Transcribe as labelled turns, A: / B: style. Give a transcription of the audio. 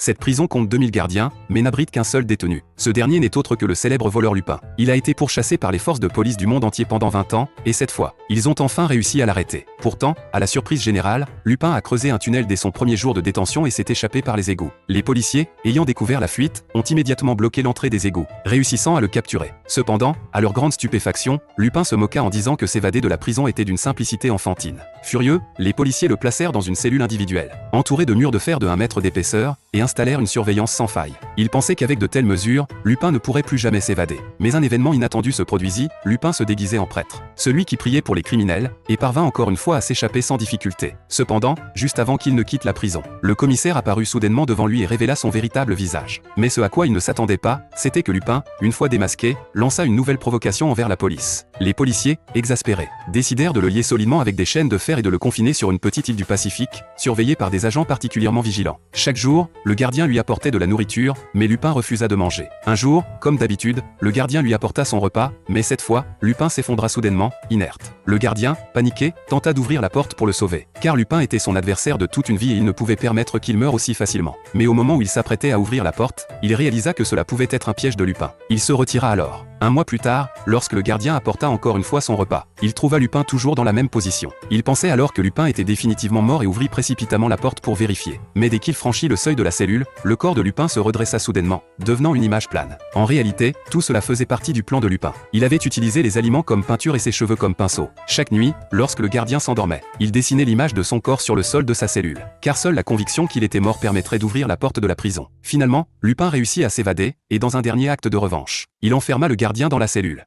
A: Cette prison compte 2000 gardiens, mais n'abrite qu'un seul détenu. Ce dernier n'est autre que le célèbre voleur Lupin. Il a été pourchassé par les forces de police du monde entier pendant 20 ans, et cette fois, ils ont enfin réussi à l'arrêter. Pourtant, à la surprise générale, Lupin a creusé un tunnel dès son premier jour de détention et s'est échappé par les égouts. Les policiers, ayant découvert la fuite, ont immédiatement bloqué l'entrée des égouts, réussissant à le capturer. Cependant, à leur grande stupéfaction, Lupin se moqua en disant que s'évader de la prison était d'une simplicité enfantine. Furieux, les policiers le placèrent dans une cellule individuelle, entourée de murs de fer de 1 mètre d'épaisseur, et installèrent une surveillance sans faille. Ils pensaient qu'avec de telles mesures, Lupin ne pourrait plus jamais s'évader. Mais un événement inattendu se produisit, Lupin se déguisait en prêtre, celui qui priait pour les criminels, et parvint encore une fois à s'échapper sans difficulté. Cependant, juste avant qu'il ne quitte la prison, le commissaire apparut soudainement devant lui et révéla son véritable visage. Mais ce à quoi il ne s'attendait pas, c'était que Lupin, une fois démasqué, lança une nouvelle provocation envers la police. Les policiers, exaspérés, décidèrent de le lier solidement avec des chaînes de fer et de le confiner sur une petite île du Pacifique, surveillée par des agents particulièrement vigilants. Chaque jour, le gardien lui apportait de la nourriture, mais Lupin refusa de manger. Un jour, comme d'habitude, le gardien lui apporta son repas, mais cette fois, Lupin s'effondra soudainement, inerte. Le gardien, paniqué, tenta d'ouvrir la porte pour le sauver, car Lupin était son adversaire de toute une vie et il ne pouvait permettre qu'il meure aussi facilement. Mais au moment où il s'apprêtait à ouvrir la porte, il réalisa que cela pouvait être un piège de Lupin. Il se retira alors. Un mois plus tard, lorsque le gardien apporta encore une fois son repas, il trouva Lupin toujours dans la même position. Il pensait alors que Lupin était définitivement mort et ouvrit précipitamment la porte pour vérifier. Mais dès qu'il franchit le seuil de la cellule, le corps de Lupin se redressa soudainement, devenant une image plane. En réalité, tout cela faisait partie du plan de Lupin. Il avait utilisé les aliments comme peinture et ses cheveux comme pinceau. Chaque nuit, lorsque le gardien s'endormait, il dessinait l'image de son corps sur le sol de sa cellule, car seule la conviction qu'il était mort permettrait d'ouvrir la porte de la prison. Finalement, Lupin réussit à s'évader, et dans un dernier acte de revanche, il enferma le gardien dans la cellule.